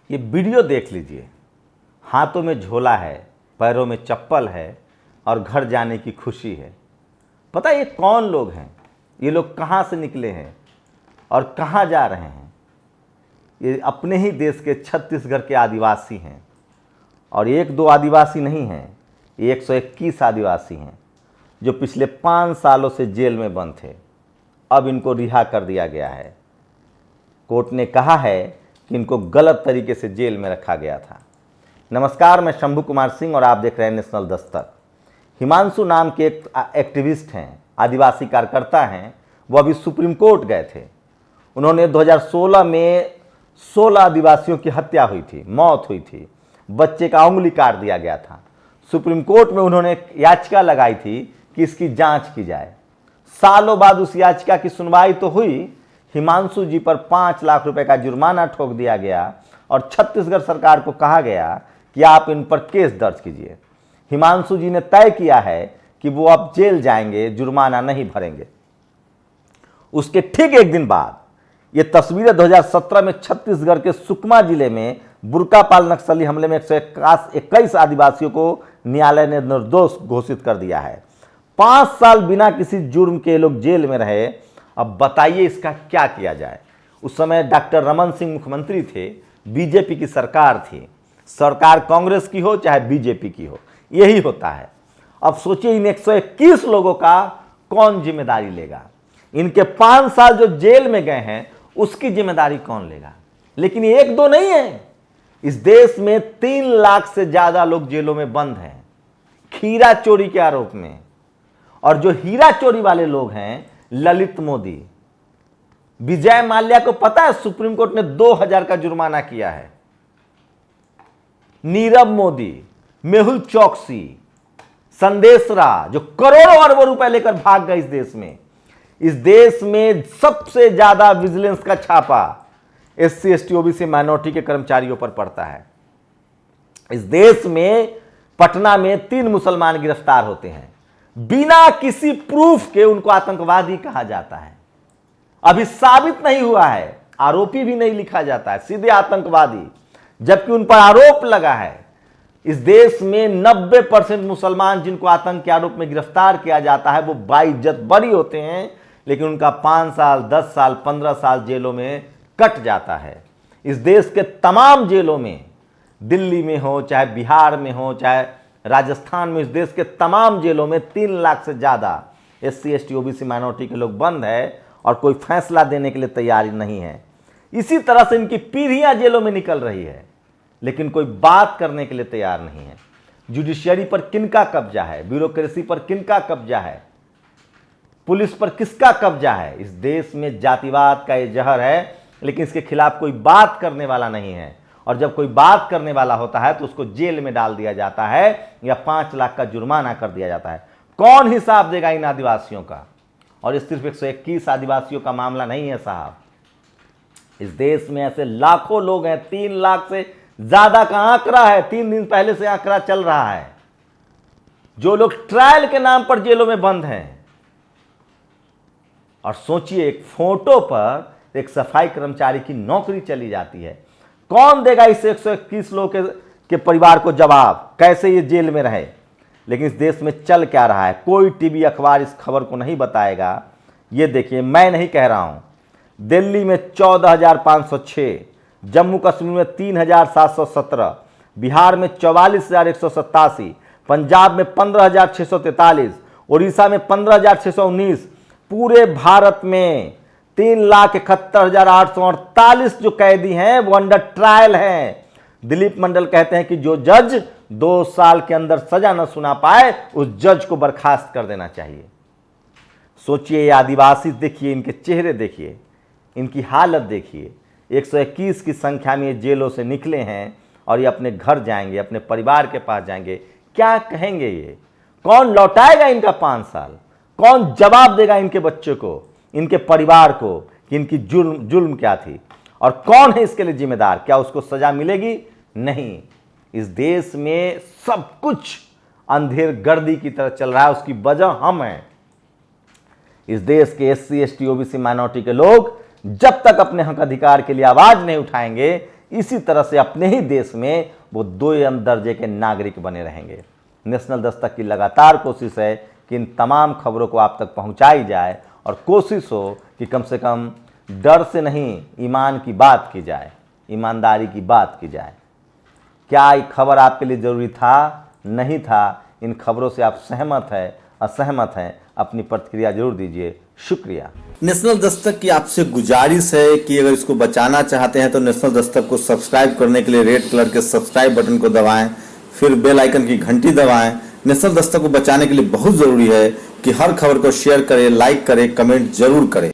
ये वीडियो देख लीजिए। हाथों में झोला है, पैरों में चप्पल है और घर जाने की खुशी है। पता है ये कौन लोग हैं? ये लोग कहाँ से निकले हैं और कहाँ जा रहे हैं? ये अपने ही देश के छत्तीसगढ़ के आदिवासी हैं और एक दो आदिवासी नहीं हैं, ये 121 आदिवासी हैं जो पिछले 5 सालों से जेल में बंद थे। अब इनको रिहा कर दिया गया है। कोर्ट ने कहा है कि इनको गलत तरीके से जेल में रखा गया था। नमस्कार, मैं शंभू कुमार सिंह और आप देख रहे हैं नेशनल दस्तक। हिमांशु नाम के एक एक्टिविस्ट हैं, आदिवासी कार्यकर्ता हैं। वो अभी सुप्रीम कोर्ट गए थे। उन्होंने 2016 में 16 आदिवासियों की हत्या हुई थी, मौत हुई थी, बच्चे का उंगली काट दिया गया था। सुप्रीम कोर्ट में उन्होंने याचिका लगाई थी कि इसकी जांच की जाए। सालों बाद उस याचिका की सुनवाई तो हुई। हिमांशु जी पर 5 लाख रुपए का जुर्माना ठोक दिया गया और छत्तीसगढ़ सरकार को कहा गया कि आप इन पर केस दर्ज कीजिए। हिमांशु जी ने तय किया है कि वो अब जेल जाएंगे, जुर्माना नहीं भरेंगे। उसके ठीक एक दिन बाद ये तस्वीरें 2017 में छत्तीसगढ़ के सुकमा जिले में बुर्कापाल नक्सली हमले में 121 आदिवासियों को न्यायालय ने निर्दोष घोषित कर दिया है। 5 साल बिना किसी जुर्म के लोग जेल में रहे। अब बताइए इसका क्या किया जाए। उस समय डॉक्टर रमन सिंह मुख्यमंत्री थे, बीजेपी की सरकार थी। सरकार कांग्रेस की हो चाहे बीजेपी की हो, यही होता है। अब सोचिए इन 121 लोगों का कौन जिम्मेदारी लेगा? इनके 5 साल जो जेल में गए हैं उसकी जिम्मेदारी कौन लेगा? लेकिन ये एक दो नहीं है, इस देश में 3 लाख से ज्यादा लोग जेलों में बंद हैं खीरा चोरी के आरोप में। और जो हीरा चोरी वाले लोग हैं, ललित मोदी, विजय माल्या को पता है सुप्रीम कोर्ट ने 2000 का जुर्माना किया है। नीरव मोदी, मेहुल चौकसी, संदेश राय जो करोड़ों अरबों रुपए लेकर भाग गए इस देश में सबसे ज्यादा विजिलेंस का छापा SC ST OBC माइनॉरिटी के कर्मचारियों पर पड़ता है। इस देश में पटना में 3 मुसलमान गिरफ्तार होते हैं, बिना किसी प्रूफ के उनको आतंकवादी कहा जाता है। अभी साबित नहीं हुआ है, आरोपी भी नहीं लिखा जाता है, सीधे आतंकवादी, जबकि उन पर आरोप लगा है। इस देश में 90% मुसलमान जिनको आतंक के आरोप में गिरफ्तार किया जाता है वो बाइज्जत बरी होते हैं, लेकिन उनका 5 साल 10 साल 15 साल जेलों में कट जाता है। इस देश के तमाम जेलों में, दिल्ली में हो चाहे बिहार में हो चाहे राजस्थान में, इस देश के तमाम जेलों में 3 लाख से ज्यादा SC ST OBC माइनॉरिटी के लोग बंद है और कोई फैसला देने के लिए तैयार नहीं है। इसी तरह से इनकी पीढ़ियां जेलों में निकल रही है, लेकिन कोई बात करने के लिए तैयार नहीं है। जुडिशियरी पर किनका कब्जा है, ब्यूरोक्रेसी पर किनका कब्जा है, पुलिस पर किसका कब्जा है? इस देश में जातिवाद का ये जहर है, लेकिन इसके खिलाफ कोई बात करने वाला नहीं है। और जब कोई बात करने वाला होता है तो उसको जेल में डाल दिया जाता है या 5 लाख का जुर्माना कर दिया जाता है। कौन हिसाब देगा इन आदिवासियों का? और ये सिर्फ 121 आदिवासियों का मामला नहीं है साहब, इस देश में ऐसे लाखों लोग हैं। 3 लाख से ज्यादा का आंकड़ा है, 3 दिन पहले से आंकड़ा चल रहा है, जो लोग ट्रायल के नाम पर जेलों में बंद हैं। और सोचिए, एक फोटो पर एक सफाई कर्मचारी की नौकरी चली जाती है। कौन देगा इस 121 लोग के परिवार को जवाब, कैसे ये जेल में रहे? लेकिन इस देश में चल क्या रहा है, कोई टीवी अखबार इस खबर को नहीं बताएगा। ये देखिए, मैं नहीं कह रहा हूं, दिल्ली में 14,506, जम्मू कश्मीर में 3,717, बिहार में 44,187, पंजाब में 15,643, उड़ीसा में 15,619, पूरे भारत में 3,71,848 जो कैदी हैं वो अंडर ट्रायल हैं। दिलीप मंडल कहते हैं कि जो जज 2 साल के अंदर सजा न सुना पाए उस जज को बर्खास्त कर देना चाहिए। सोचिए, ये आदिवासी देखिए, इनके चेहरे देखिए, इनकी हालत देखिए। 121 की संख्या में ये जेलों से निकले हैं और ये अपने घर जाएंगे, अपने परिवार के पास जाएंगे। क्या कहेंगे ये? कौन लौटाएगा इनका 5 साल? कौन जवाब देगा इनके बच्चों को, इनके परिवार को कि इनकी जुल्म क्या थी? और कौन है इसके लिए जिम्मेदार? क्या उसको सजा मिलेगी? नहीं। इस देश में सब कुछ अंधेर गर्दी की तरह चल रहा है, उसकी वजह हम हैं। इस देश के SC ST OBC माइनॉरिटी के लोग जब तक अपने हक अधिकार के लिए आवाज नहीं उठाएंगे, इसी तरह से अपने ही देश में वो 2 दर्जे के नागरिक बने रहेंगे। नेशनल दस्तक की लगातार कोशिश है कि इन तमाम खबरों को आप तक पहुंचाई जाए और कोशिश हो कि कम से कम डर से नहीं, ईमान की बात की जाए, ईमानदारी की बात की जाए। क्या ये खबर आपके लिए ज़रूरी था? नहीं था। इन खबरों से आप सहमत है, असहमत हैं? अपनी प्रतिक्रिया जरूर दीजिए। शुक्रिया। नेशनल दस्तक की आपसे गुजारिश है कि अगर इसको बचाना चाहते हैं तो नेशनल दस्तक को सब्सक्राइब करने के लिए रेड कलर के सब्सक्राइब बटन को दबाएं, फिर बेल आइकन की घंटी दबाएं। नेशनल दस्तक को बचाने के लिए बहुत ज़रूरी है कि हर खबर को शेयर करें, लाइक करें, कमेंट जरूर करें।